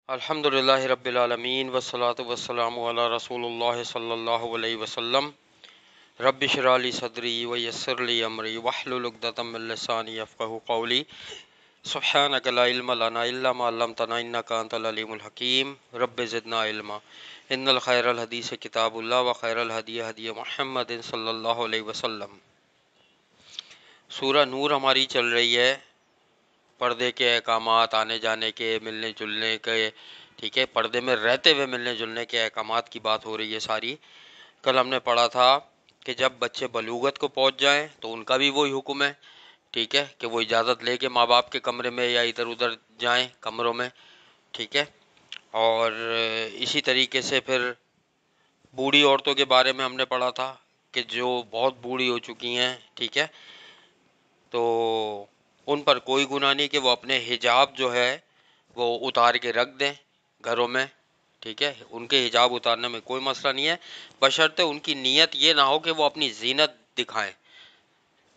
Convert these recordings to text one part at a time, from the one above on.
الحمد للہ رب العالمین والصلاة والسلام علی رسول اللہ صلی اللہ علیہ وسلم رب اشرح لی صدری ویسر لی امری واحلل عقدۃ من لسانی یفقہوا قولی سبحانک لا علم لنا الا ما علمتنا انک انت العلیم الحکیم رب زدنا علما ان الخیر الحدیث کتاب اللہ وخیر الہدی ہدی محمد صلی اللہ علیہ وسلم۔ سورہ نور ہماری چل رہی ہے، پردے کے احکامات، آنے جانے کے، ملنے جلنے کے، ٹھیک ہے، پردے میں رہتے ہوئے ملنے جلنے کے احکامات کی بات ہو رہی ہے ساری۔ کل ہم نے پڑھا تھا کہ جب بچے بلوغت کو پہنچ جائیں تو ان کا بھی وہی حکم ہے، ٹھیک ہے، کہ وہ اجازت لے کے ماں باپ کے کمرے میں یا ادھر ادھر جائیں کمروں میں، ٹھیک ہے۔ اور اسی طریقے سے پھر بوڑھی عورتوں کے بارے میں ہم نے پڑھا تھا کہ جو بہت بوڑھی ہو چکی ہیں، ٹھیک ہے، تو ان پر کوئی گناہ نہیں کہ وہ اپنے حجاب جو ہے وہ اتار کے رکھ دیں گھروں میں، ٹھیک ہے، ان کے حجاب اتارنے میں کوئی مسئلہ نہیں ہے، بشرطے ان کی نیت یہ نہ ہو کہ وہ اپنی زینت دکھائیں۔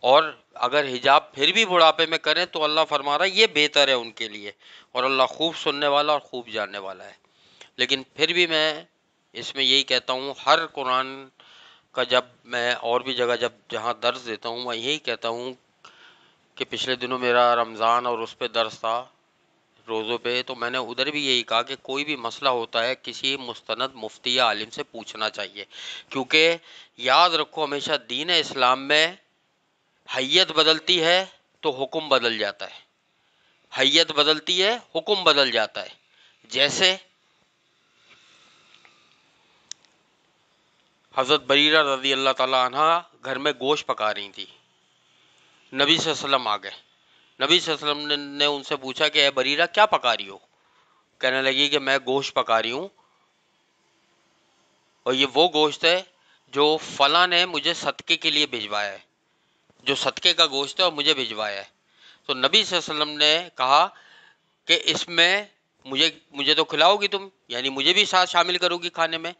اور اگر حجاب پھر بھی بڑھاپے میں کریں تو اللہ فرما رہا ہے یہ بہتر ہے ان کے لیے، اور اللہ خوب سننے والا اور خوب جاننے والا ہے۔ لیکن پھر بھی میں اس میں یہی کہتا ہوں، ہر قرآن کا جب میں اور بھی جگہ جہاں درس دیتا ہوں میں یہی کہتا ہوں کہ پچھلے دنوں میرا رمضان اور اس پہ درس تھا روزوں پہ، تو میں نے ادھر بھی یہی کہا کہ کوئی بھی مسئلہ ہوتا ہے کسی مستند مفتی یا عالم سے پوچھنا چاہیے، کیونکہ یاد رکھو ہمیشہ دین اسلام میں حیت بدلتی ہے تو حکم بدل جاتا ہے، حیت بدلتی ہے حکم بدل جاتا ہے۔ جیسے حضرت بریرہ رضی اللہ تعالیٰ عنہ گھر میں گوشت پکا رہی تھی، نبی صلی اللہ علیہ وسلم آ گئے، نبی صلی اللہ علیہ وسلم نے ان سے پوچھا کہ اے بریرہ کیا پکا رہی ہو؟ کہنے لگی کہ میں گوشت پکا رہی ہوں، اور یہ وہ گوشت ہے جو فلاں نے مجھے صدقے کے لیے بھجوایا ہے، جو صدقے کا گوشت ہے اور مجھے بھجوایا ہے۔ تو نبی صلی اللہ علیہ وسلم نے کہا کہ اس میں مجھے تو کھلاؤ گی تم، یعنی مجھے بھی ساتھ شامل کرو گی کھانے میں؟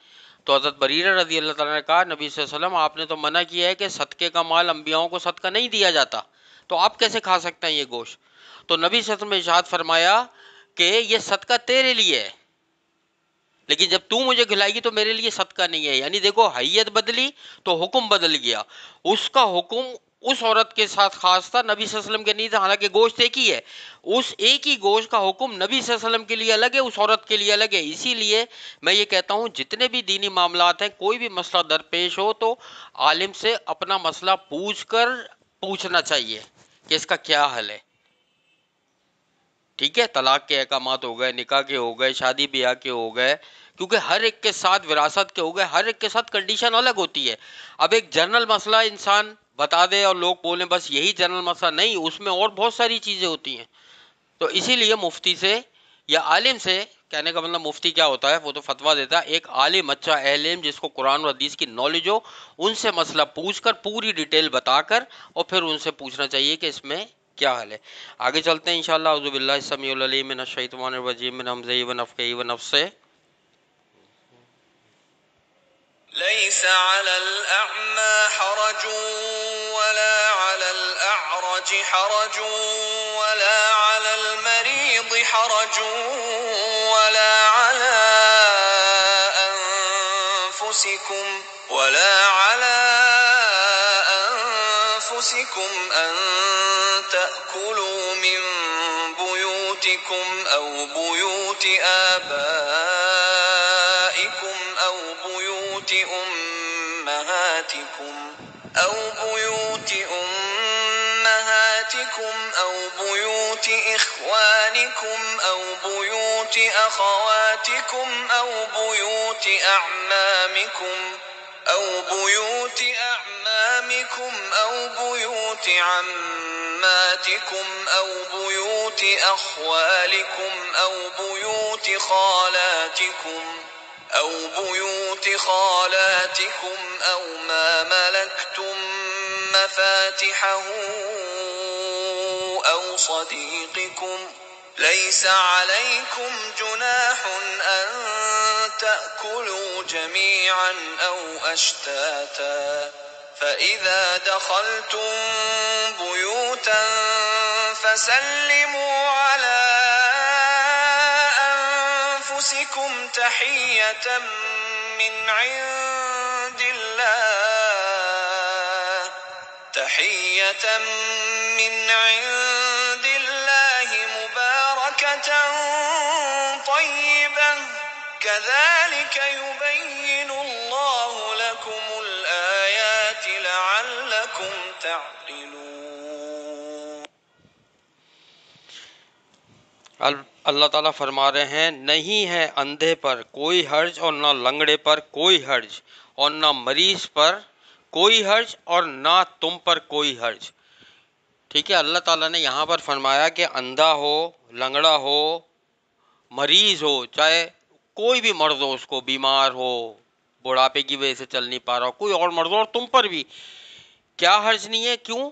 تو حضرت بریرہ رضی اللہ تعالیٰ نے کہا نبی صلی اللہ علیہ وسلم آپ نے تو منع کیا ہے کہ صدقے کا مال انبیاؤں کو صدقہ نہیں دیا جاتا، تو آپ کیسے کھا سکتے ہیں یہ گوشت؟ تو نبی صلی اللہ علیہ وسلم نے ارشاد فرمایا کہ یہ صدقہ تیرے لیے ہے، لیکن جب تو مجھے کھلائے گی تو میرے لیے صدقہ نہیں ہے۔ یعنی دیکھو حیت بدلی تو حکم بدل گیا، اس کا حکم اس عورت کے ساتھ خاص تھا، نبی صلی اللہ علیہ وسلم کے نہیں تھا، حالانکہ گوشت ایک ہی ہے، اس ایک ہی گوشت کا حکم نبی صلی اللہ علیہ وسلم کے لیے الگ ہے، اس عورت کے لیے الگ ہے۔ اسی لیے میں یہ کہتا ہوں جتنے بھی دینی معاملات ہیں، کوئی بھی مسئلہ درپیش ہو تو عالم سے اپنا مسئلہ پوچھنا چاہیے کہ اس کا کیا حل ہے، ٹھیک ہے۔ طلاق کے احکامات ہو گئے، نکاح کے ہو گئے، شادی بیاہ کے ہو گئے، کیونکہ ہر ایک کے ساتھ وراثت کے ہو گئے، ہر ایک کے ساتھ کنڈیشن الگ ہوتی ہے۔ اب ایک جنرل مسئلہ انسان بتا دے اور لوگ بولیں بس یہی جنرل مسئلہ، نہیں، اس میں اور بہت ساری چیزیں ہوتی ہیں۔ تو اسی لیے مفتی سے یا عالم سے، کہنے کا مطلب مفتی کیا ہوتا ہے، وہ تو فتویٰ دیتا ہے، ایک عالم، اچھا اہل علم جس کو قرآن و حدیث کی نالج ہو، ان سے مسئلہ پوچھ کر پوری ڈیٹیل بتا کر اور پھر ان سے پوچھنا چاہیے کہ اس میں کیا حل ہے۔ آگے چلتے ہیں انشاءاللہ۔ اعوذ باللہ السمیع العلیم من الشیطان الرجیم من ہمزہ ونفخہ ونفثہ۔ ليس على الأعمى حرج ولا على الأعرج حرج ولا على المريض حرج ولا على أنفسكم أن تأكلوا من بيوتكم أو بيوت آبائكم أو بيوت أمهاتكم أو بيوت إخوانكم أو بيوت أخواتكم أو بيوت أعمامكم أو بيوت عماتكم أو بيوت أخوالكم أو بيوت خالاتكم أو ما ملكتم مفاتحه أو صديقكم. ليس عليكم جناح أن تأكلوا جميعا أو أشتاتا فإذا دخلتم بيوتا فسلموا على أنفسكم تحية من عند الله مباركة طيبة كذلك يبين الله لكم الآيات لعلكم تعقلون۔ اللہ تعالیٰ فرما رہے ہیں نہیں ہے اندھے پر کوئی حرج اور نہ لنگڑے پر کوئی حرج اور نہ مریض پر کوئی حرج اور نہ تم پر کوئی حرج۔ ٹھیک ہے، اللہ تعالیٰ نے یہاں پر فرمایا کہ اندھا ہو، لنگڑا ہو، مریض ہو، چاہے کوئی بھی مرض ہو، اس کو بیمار ہو، بڑھاپے کی وجہ سے چل نہیں پا رہا ہو، کوئی اور مرض ہو، اور تم پر بھی کیا حرج نہیں ہے۔ کیوں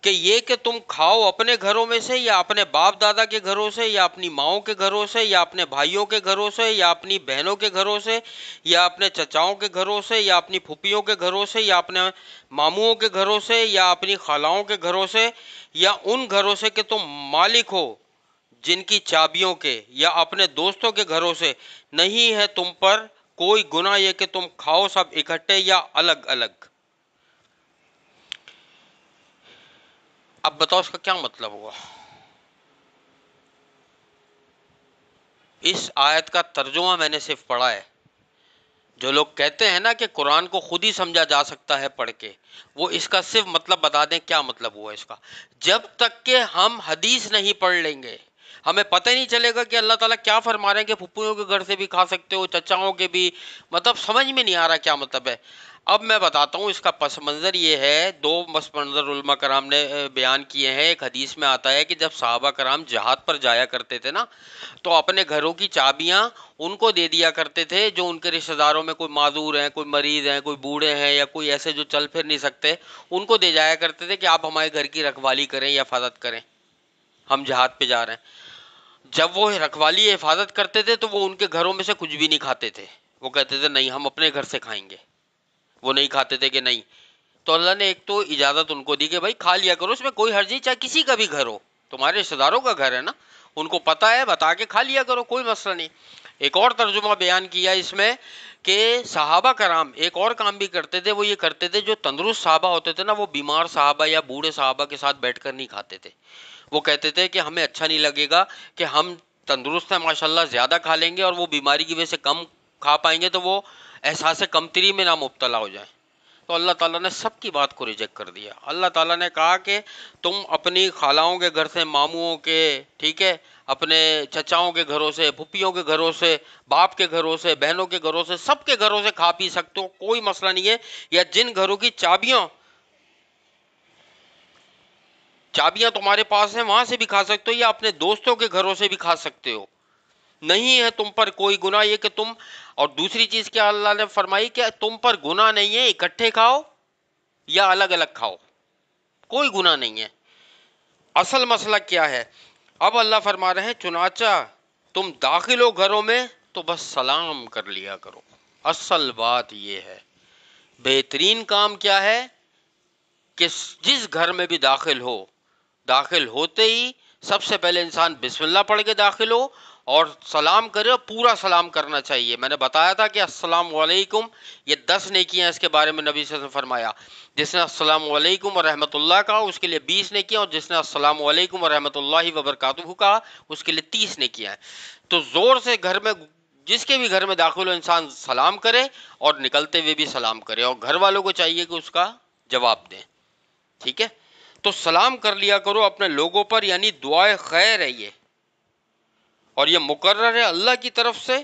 کہ یہ کہ تم کھاؤ اپنے گھروں میں سے یا اپنے باپ دادا کے گھروں سے یا اپنی ماؤں کے گھروں سے یا اپنے بھائیوں کے گھروں سے یا اپنی بہنوں کے گھروں سے یا اپنے چچاؤں کے گھروں سے یا اپنی پھوپھیوں کے گھروں سے یا اپنے ماموں کے گھروں سے یا اپنی خالاؤں کے گھروں سے یا ان گھروں سے کہ تم مالک ہو جن کی چابیوں کے، یا اپنے دوستوں کے گھروں سے۔ نہیں ہے تم پر کوئی گناہ یہ کہ تم کھاؤ سب اکٹھے یا الگ الگ۔ اب بتاؤ اس کا کیا مطلب ہوا؟ اس آیت کا ترجمہ میں نے صرف پڑھا ہے۔ جو لوگ کہتے ہیں نا کہ قرآن کو خود ہی سمجھا جا سکتا ہے پڑھ کے، وہ اس کا صرف مطلب بتا دیں کیا مطلب ہوا اس کا۔ جب تک کہ ہم حدیث نہیں پڑھ لیں گے ہمیں پتہ ہی نہیں چلے گا کہ اللہ تعالیٰ کیا فرما رہے ہیں کہ پھپھیوں کے گھر سے بھی کھا سکتے ہو، چچاؤں کے بھی، مطلب سمجھ میں نہیں آ رہا کیا مطلب ہے۔ اب میں بتاتا ہوں اس کا پس منظر یہ ہے، دو پس منظر علماء کرام نے بیان کیے ہیں۔ ایک حدیث میں آتا ہے کہ جب صحابہ کرام جہاد پر جایا کرتے تھے نا تو اپنے گھروں کی چابیاں ان کو دے دیا کرتے تھے جو ان کے رشتہ داروں میں کوئی معذور ہیں، کوئی مریض ہیں، کوئی بوڑھے ہیں یا کوئی ایسے جو چل پھر نہیں سکتے، ان کو دے جایا کرتے تھے کہ آپ ہمارے گھر کی رکھوالی کریں یا حفاظت کریں، ہم جہاد پہ جا رہے ہیں۔ جب وہ رکھوالی یا حفاظت کرتے تھے تو وہ ان کے گھروں میں سے کچھ بھی نہیں کھاتے تھے، وہ کہتے تھے نہیں ہم اپنے گھر سے کھائیں گے، وہ نہیں کھاتے تھے کہ نہیں۔ تو اللہ نے ایک تو اجازت ان کو دی کہ بھائی کھا لیا کرو، اس میں کوئی حرج نہیں، چاہے کسی کا بھی گھر ہو، تمہارے رشتہ داروں کا گھر ہے نا، ان کو پتہ ہے، بتا کے کھا لیا کرو، کوئی مسئلہ نہیں۔ ایک اور ترجمہ بیان کیا اس میں کہ صحابہ کرام ایک اور کام بھی کرتے تھے، وہ یہ کرتے تھے جو تندرست صحابہ ہوتے تھے نا وہ بیمار صحابہ یا بوڑھے صحابہ کے ساتھ بیٹھ کر نہیں کھاتے تھے۔ وہ کہتے تھے کہ ہمیں اچھا نہیں لگے گا کہ ہم تندرست ہیں ماشاءاللہ زیادہ کھا لیں گے اور وہ بیماری کی وجہ سے کم کھا پائیں گے تو وہ احساس کمتری میں نہ مبتلا ہو جائیں۔ تو اللہ تعالیٰ نے سب کی بات کو ریجیکٹ کر دیا۔ اللہ تعالیٰ نے کہا کہ تم اپنی خالاؤں کے گھر سے، ماموں کے، ٹھیک ہے، اپنے چچاؤں کے گھروں سے، پھپھیوں کے گھروں سے، باپ کے گھروں سے، بہنوں کے گھروں سے، سب کے گھروں سے کھا پی سکتے ہو، کوئی مسئلہ نہیں ہے۔ یا جن گھروں کی چابیاں تمہارے پاس ہیں وہاں سے بھی کھا سکتے ہو، یا اپنے دوستوں کے گھروں سے بھی کھا سکتے ہو، نہیں ہے تم پر کوئی گناہ یہ کہ تم۔ اور دوسری چیز کیا اللہ نے فرمائی کہ تم پر گناہ نہیں ہے اکٹھے کھاؤ یا الگ الگ کھاؤ، کوئی گناہ نہیں ہے۔ اصل مسئلہ کیا ہے؟ اب اللہ فرما رہے ہیں چنانچہ تم داخل ہو گھروں میں تو بس سلام کر لیا کرو۔ اصل بات یہ ہے، بہترین کام کیا ہے کہ جس گھر میں بھی داخل ہو، داخل ہوتے ہی سب سے پہلے انسان بسم اللہ پڑھ کے داخل ہو اور سلام کرے، اور پورا سلام کرنا چاہیے۔ میں نے بتایا تھا کہ السلام علیکم یہ 10 نیکیاں، اس کے بارے میں نبی صلی اللہ علیہ وسلم نے فرمایا جس نے السلام علیکم ورحمۃ اللہ کہا اس کے لیے 20 نیکیاں، اور جس نے السلام علیکم ورحمۃ اللہ وبرکاتہ کہا اس کے لیے 30 نیکیاں ہیں۔ تو زور سے گھر میں جس کے بھی گھر میں داخل ہو انسان سلام کرے اور نکلتے ہوئے بھی سلام کرے، اور گھر والوں کو چاہیے کہ اس کا جواب دیں، ٹھیک ہے؟ تو سلام کر لیا کرو اپنے لوگوں پر، یعنی دعائے خیر ہے یہ، اور یہ مقرر ہے اللہ کی طرف سے،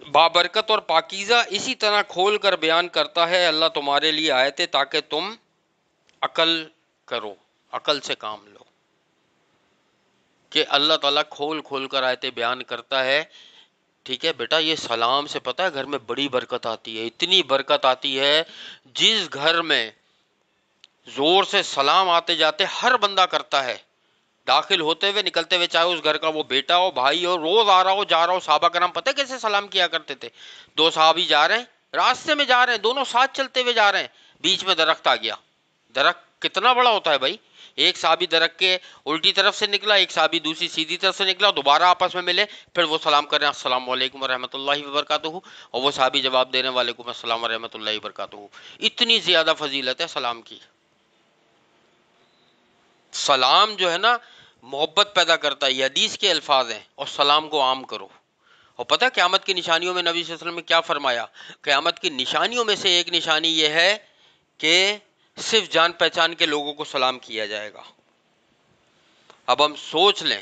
بابرکت اور پاکیزہ۔ اسی طرح کھول کر بیان کرتا ہے اللہ تمہارے لیے آیتیں تاکہ تم عقل کرو، عقل سے کام لو، کہ اللہ تعالیٰ کھول کھول کر آیتیں بیان کرتا ہے۔ ٹھیک ہے بیٹا، یہ سلام سے پتہ ہے گھر میں بڑی برکت آتی ہے، اتنی برکت آتی ہے، جس گھر میں زور سے سلام آتے جاتے ہر بندہ کرتا ہے، داخل ہوتے ہوئے نکلتے ہوئے، چاہے اس گھر کا وہ بیٹا ہو، بھائی ہو، روز آ رہا ہو جا رہا ہو۔ صحابہ کرام پتہ ہے کیسے سلام کیا کرتے تھے؟ 2 صحابی جا رہے ہیں، راستے میں جا رہے ہیں، دونوں ساتھ چلتے ہوئے جا رہے ہیں، بیچ میں درخت آ گیا، درخت کتنا بڑا ہوتا ہے بھائی، ایک صحابی درخت کے الٹی طرف سے نکلا، ایک صحابی دوسری سیدھی طرف سے نکلا، دوبارہ آپس میں ملے، پھر وہ سلام کر رہے ہیں السلام علیکم ورحمۃ اللہ وبرکاتہ، اور وہ صحابی جواب دے رہے ہیں وعلیکم السلام ورحمۃ اللہ وبرکاتہ۔ اتنی زیادہ فضیلت ہے سلام کی۔ سلام جو ہے نا محبت پیدا کرتا ہے، یہ حدیث کے الفاظ ہیں، اور سلام کو عام کرو۔ اور پتہ قیامت کی نشانیوں میں نبی صلی اللہ علیہ وسلم نے کیا فرمایا؟ قیامت کی نشانیوں میں سے ایک نشانی یہ ہے کہ صرف جان پہچان کے لوگوں کو سلام کیا جائے گا۔ اب ہم سوچ لیں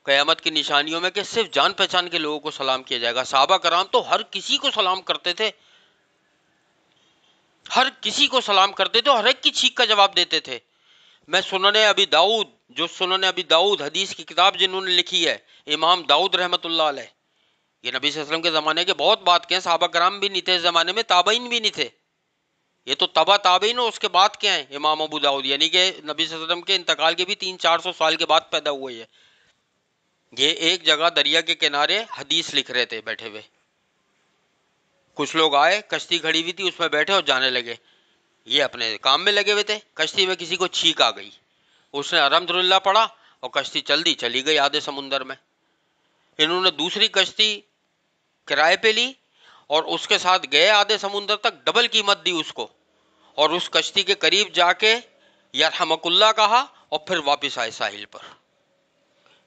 قیامت کی نشانیوں میں کہ صرف جان پہچان کے لوگوں کو سلام کیا جائے گا۔ صحابہ کرام تو ہر کسی کو سلام کرتے تھے، ہر کسی کو سلام کرتے تھے، اور ہر ایک کی چھینک کا جواب دیتے تھے۔ میں سنن ابی داؤد، جو سنن ابی داؤد حدیث کی کتاب جنہوں نے لکھی ہے، امام داؤد رحمۃ اللہ علیہ، یہ نبی صلی اللہ علیہ وسلم کے زمانے کے بہت بات کے ہیں، صحابہ کرام بھی نہیں تھے اس زمانے میں، تابعین بھی نہیں تھے، یہ تو تبع تابعین اور اس کے بعد کے ہیں امام ابو داؤد، یعنی کہ نبی صلی اللہ علیہ وسلم کے انتقال کے بھی 300-400 سال کے بعد پیدا ہوئے ہیں۔ یہ ایک جگہ دریا کے کنارے حدیث لکھ رہے تھے بیٹھے ہوئے، کچھ لوگ آئے، کشتی کھڑی ہوئی تھی، اس میں بیٹھے اور جانے لگے، یہ اپنے کام میں لگے ہوئے تھے، کشتی میں کسی کو چھینک آ گئی، اس نے الحمدللہ پڑھا اور کشتی چلی گئی آدھے سمندر میں۔ انہوں نے دوسری کشتی کرائے پہ لی اور اس کے ساتھ گئے آدھے سمندر تک، ڈبل قیمت دی اس کو، اور اس کشتی کے قریب جا کے یرحمک اللہ کہا اور پھر واپس آئے ساحل پر۔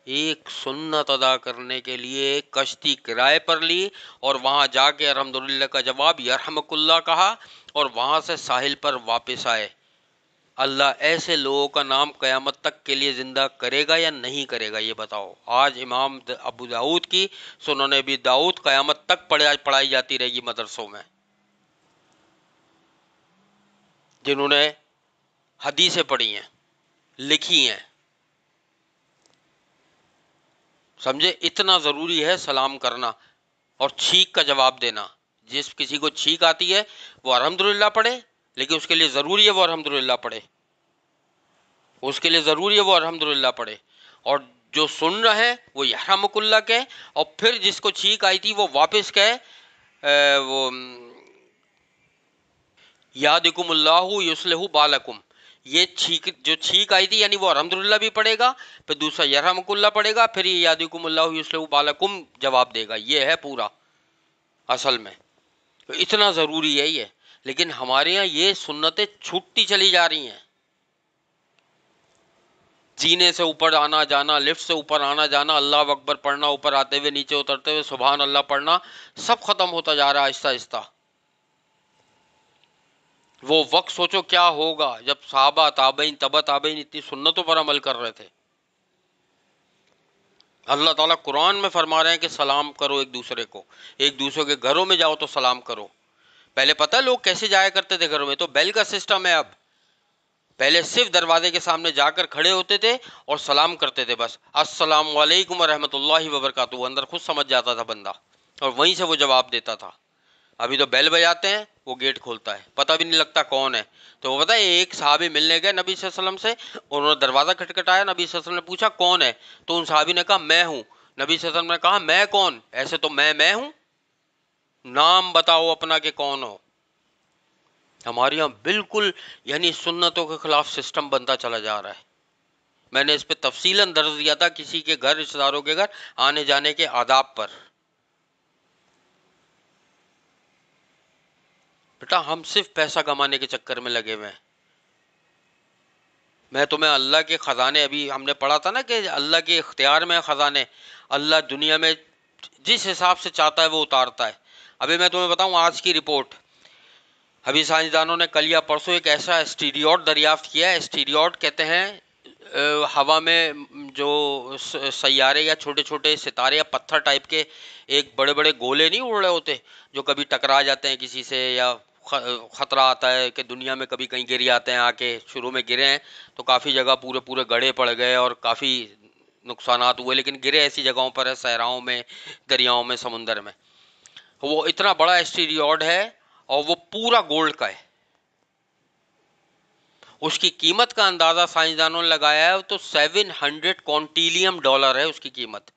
ایک سنت ادا کرنے کے لیے کشتی کرائے پر لی اور وہاں جا کے الحمدللہ کا جواب یرحمک اللہ کہا اور وہاں سے ساحل پر واپس آئے۔ اللہ ایسے لوگوں کا نام قیامت تک کے لیے زندہ کرے گا یا نہیں کرے گا؟ یہ بتاؤ۔ آج امام ابو داؤد کی سنن ابی داؤد قیامت تک پڑھائی جاتی رہے گی مدرسوں میں، جنہوں نے حدیثیں پڑھی ہیں، لکھی ہیں۔ سمجھے؟ اتنا ضروری ہے سلام کرنا اور چھینک کا جواب دینا۔ جس کسی کو چھینک آتی ہے وہ الحمدللہ پڑھے، لیکن اس کے لیے ضروری ہے وہ الحمدللہ پڑھے، اس کے لیے ضروری ہے وہ الحمدللہ پڑھے، اور جو سن رہے ہیں وہ یرحمک اللہ کہے، اور پھر جس کو چھینک آئی تھی وہ واپس کہے وہ یادکم اللہ یصلح بالکم۔ یہ جو چھینک آئی تھی یعنی وہ الحمدللہ بھی پڑھے گا، پھر دوسرا یرحمک اللہ پڑھے گا، پھر یہ یادکم اللہ یصلح بالکم جواب دے گا۔ یہ ہے پورا اصل میں، تو اتنا ضروری ہے یہ۔ لیکن ہمارے ہاں یہ سنتیں چھوٹتی چلی جا رہی ہیں، زینے سے اوپر آنا جانا، لفٹ سے اوپر آنا جانا، اللہ اکبر پڑھنا، اوپر آتے ہوئے نیچے اترتے ہوئے سبحان اللہ پڑھنا، سب ختم ہوتا جا رہا ہے آہستہ آہستہ۔ وہ وقت سوچو کیا ہوگا جب صحابہ تابعین تبع تابعین اتنی سنتوں پر عمل کر رہے تھے۔ اللہ تعالیٰ قرآن میں فرما رہے ہیں کہ سلام کرو ایک دوسرے کو، ایک دوسرے کے گھروں میں جاؤ تو سلام کرو۔ پہلے پتہ ہے لوگ کیسے جایا کرتے تھے گھروں میں؟ تو بیل کا سسٹم ہے اب، پہلے صرف دروازے کے سامنے جا کر کھڑے ہوتے تھے اور سلام کرتے تھے، بس السلام علیکم ورحمۃ اللہ وبرکاتہ، اندر خود سمجھ جاتا تھا بندہ اور وہیں سے وہ جواب دیتا تھا۔ ابھی تو بیل بجاتے ہیں، وہ گیٹ کھولتا ہے، پتہ بھی نہیں لگتا کون ہے۔ تو وہ بتائے ایک صحابی ملنے گئے نبی صلی اللہ علیہ وسلم سے، انہوں نے دروازہ کھٹکھٹایا، نبی صلی اللہ علیہ وسلم نے پوچھا کون ہے؟ تو ان صحابی نے کہا میں ہوں۔ نبی صلی اللہ علیہ وسلم نے کہا میں کون؟ ایسے تو میں ہوں، نام بتاؤ اپنا کہ کون ہو۔ ہمارے یہاں بالکل یعنی سنتوں کے خلاف سسٹم بنتا چلا جا رہا ہے۔ میں نے اس پہ تفصیلاً درس دیا تھا کسی کے گھر، رشتہ داروں کے گھر آنے جانے کے آداب پر۔ بیٹا ہم صرف پیسہ کمانے کے چکر میں لگے ہوئے ہیں۔ میں تمہیں اللہ کے خزانے، ابھی ہم نے پڑھا تھا نا کہ اللہ کے اختیار میں خزانے، اللہ دنیا میں جس حساب سے چاہتا ہے وہ اتارتا ہے۔ ابھی میں تمہیں بتاؤں آج کی رپورٹ، ابھی سائنسدانوں نے کل یا پرسوں ایک ایسا اسٹیریوڈ دریافت کیا ہے۔ اسٹیریوڈ کہتے ہیں ہوا میں جو سیارے یا چھوٹے چھوٹے ستارے یا پتھر ٹائپ کے ایک بڑے بڑے گولے نہیں اڑ رہے ہوتے جو کبھی ٹکرا جاتے ہیں کسی سے، یا خطرہ آتا ہے کہ دنیا میں کبھی کہیں گر جاتے ہیں، آ کے شروع میں گرے ہیں تو کافی جگہ پورے گڑھے پڑ گئے اور کافی نقصانات ہوئے، لیکن گرے ایسی جگہوں پر ہے، صحراؤں میں، دریاؤں میں، سمندر میں۔ وہ اتنا بڑا اسٹیریوڈ ہے اور وہ پورا گولڈ کا ہے۔ اس کی قیمت کا اندازہ سائنسدانوں نے لگایا ہے تو $700 کونٹیلیم ہے اس کی قیمت۔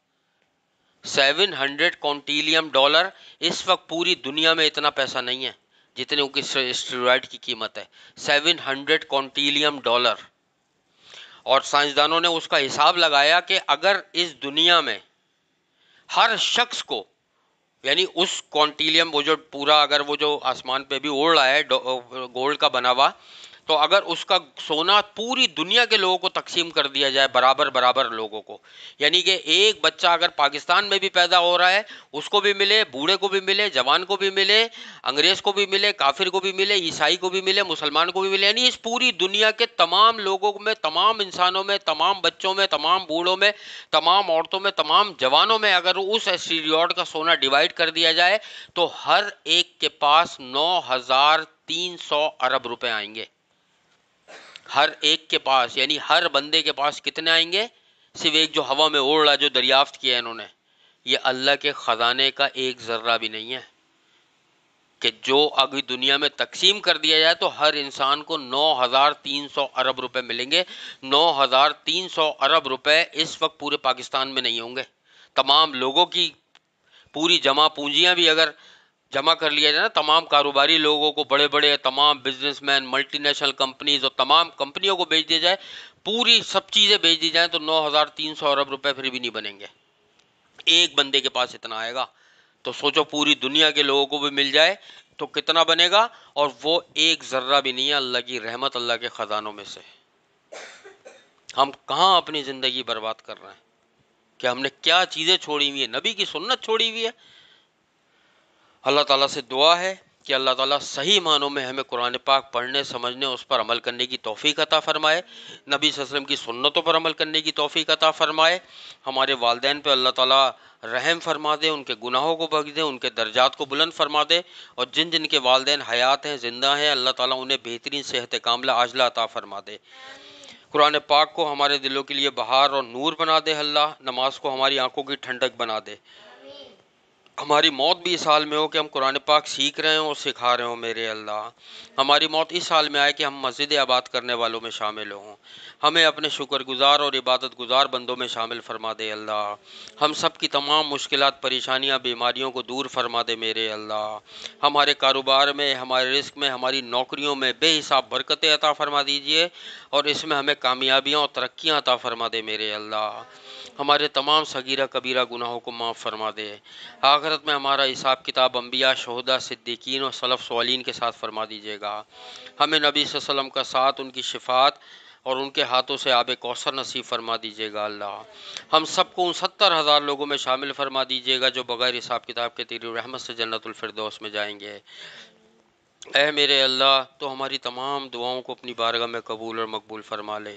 $700 کونٹیلیم، اس وقت پوری دنیا میں اتنا پیسہ نہیں ہے جتنے اسٹیروائڈ کی قیمت ہے، $700 کونٹیلیم۔ اور سائنسدانوں نے اس کا حساب لگایا کہ اگر اس دنیا میں ہر شخص کو، یعنی اس کونٹیلیم، وہ جو پورا، اگر وہ جو آسمان پہ بھی اڑ رہا ہے گولڈ کا بنا ہوا، تو اگر اس کا سونا پوری دنیا کے لوگوں کو تقسیم کر دیا جائے برابر برابر لوگوں کو، یعنی کہ ایک بچہ اگر پاکستان میں بھی پیدا ہو رہا ہے اس کو بھی ملے، بوڑھے کو بھی ملے، جوان کو بھی ملے، انگریز کو بھی ملے، کافر کو بھی ملے، عیسائی کو بھی ملے، مسلمان کو بھی ملے، یعنی اس پوری دنیا کے تمام لوگوں میں، تمام انسانوں میں، تمام بچوں میں، تمام بوڑھوں میں، تمام عورتوں میں، تمام جوانوں میں اگر اس اسٹیریوڈ کا سونا ڈیوائڈ کر دیا جائے تو ہر ایک کے پاس 9,300 ارب روپے آئیں گے، ہر ایک کے پاس، یعنی ہر بندے کے پاس کتنے آئیں گے؟ صرف ایک جو ہوا میں اڑ رہا، جو دریافت کیا ہے انہوں نے، یہ اللہ کے خزانے کا ایک ذرہ بھی نہیں ہے، کہ جو ابھی دنیا میں تقسیم کر دیا جائے تو ہر انسان کو 9,300 ارب روپے ملیں گے۔ 9,300 ارب روپے اس وقت پورے پاکستان میں نہیں ہوں گے، تمام لوگوں کی پوری جمع پونجیاں بھی اگر جمع کر لیا جائے نا، تمام کاروباری لوگوں کو، بڑے بڑے تمام business man, multi national companies اور تمام کمپنیوں کو بیچ دیا جائے، پوری سب چیزیں بیچ دی جائیں تو 9,300 ارب روپے پھر بھی نہیں بنیں گے، ایک بندے کے پاس اتنا آئے گا۔ تو سوچو پوری دنیا کے لوگوں کو بھی مل جائے تو کتنا بنے گا، اور وہ ایک ذرہ بھی نہیں ہے اللہ کی رحمت، اللہ کے خزانوں میں سے۔ ہم کہاں اپنی زندگی برباد کر رہے ہیں، کہ ہم نے کیا چیزیں چھوڑی ہوئی ہیں، نبی کی سنت چھوڑی ہوئی ہے۔ اللہ تعالیٰ سے دعا ہے کہ اللہ تعالیٰ صحیح معنوں میں ہمیں قرآن پاک پڑھنے، سمجھنے، اس پر عمل کرنے کی توفیق عطا فرمائے، نبی صلی اللہ علیہ وسلم کی سنتوں پر عمل کرنے کی توفیق عطا فرمائے، ہمارے والدین پہ اللہ تعالیٰ رحم فرما دے، ان کے گناہوں کو بخش دے، ان کے درجات کو بلند فرما دے، اور جن جن کے والدین حیات ہیں، زندہ ہیں، اللہ تعالیٰ انہیں بہترین صحت کاملہ عاجلہ عطا فرما دے۔ قرآن پاک کو ہمارے دلوں کے لیے بہار اور نور بنا دے اللہ، نماز کو ہماری آنکھوں کی ٹھنڈک بنا دے، ہماری موت بھی اس حال میں ہو کہ ہم قرآن پاک سیکھ رہے ہوں اور سکھا رہے ہوں میرے اللہ، ہماری موت اس حال میں آئے کہ ہم مسجد آباد کرنے والوں میں شامل ہوں، ہمیں اپنے شکر گزار اور عبادت گزار بندوں میں شامل فرما دے اللہ، ہم سب کی تمام مشکلات، پریشانیاں، بیماریوں کو دور فرما دے میرے اللہ، ہمارے کاروبار میں، ہمارے رزق میں، ہماری نوکریوں میں بے حساب برکتیں عطا فرما دیجئے، اور اس میں ہمیں کامیابیاں اور ترقیاں عطا فرما دے میرے اللہ، ہمارے تمام صغیرہ کبیرہ گناہوں کو معاف فرما دے، آخرت میں ہمارا حساب کتاب انبیاء، شہداء، صدیقین اور سلف صالحین کے ساتھ فرما دیجیے گا، ہمیں نبی صلی اللہ علیہ وسلم کا ساتھ، ان کی شفاعت اور ان کے ہاتھوں سے آب کوثر نصیب فرما دیجیے گا اللہ، ہم سب کو ان 70,000 لوگوں میں شامل فرما دیجیے گا جو بغیر حساب کتاب کے تیری رحمت سے جنت الفردوس میں جائیں گے۔ اے میرے اللہ، تو ہماری تمام دعاؤں کو اپنی بارگاہ میں قبول اور مقبول فرما لے،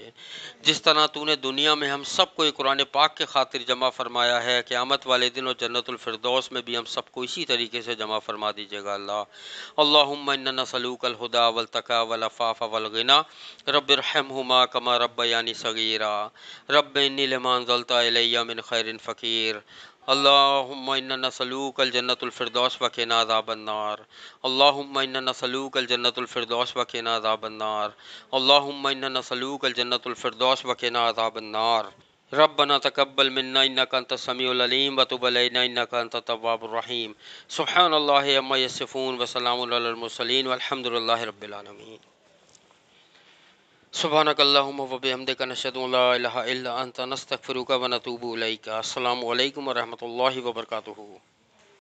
جس طرح تو نے دنیا میں ہم سب کو قرآن پاک کے خاطر جمع فرمایا ہے، قیامت والے دن اور جنت الفردوس میں بھی ہم سب کو اسی طریقے سے جمع فرما دیجیے گا اللہ۔ اللہم انا نسألوک الہدی والتقی والعفاف والغنی، رب ارحمہما کما ربیانی صغیرا، رب انی لما انزلت الی من خیر فقیر، اللہم انا نسألوک الجنت الفردوس وقنا عذاب النار، اللہم انا نسألوک الجنت الفردوس وقنا عذاب النار، اللہم انا نسألوک الجنت الفردوس وقنا عذاب النار، ربنا تقبل منا انک انت السمیع العلیم وتب علینا انک انت التواب الرحیم، سبحان اللہ عما یصفون وسلام علی المرسلین والحمد للہ رب العالمین۔ سبحانک اللہم وبحمدک نشہد ان لا الہ الا انت نستغفرک ونتوب الیک۔ السلام علیکم ورحمۃ اللہ وبرکاتہ۔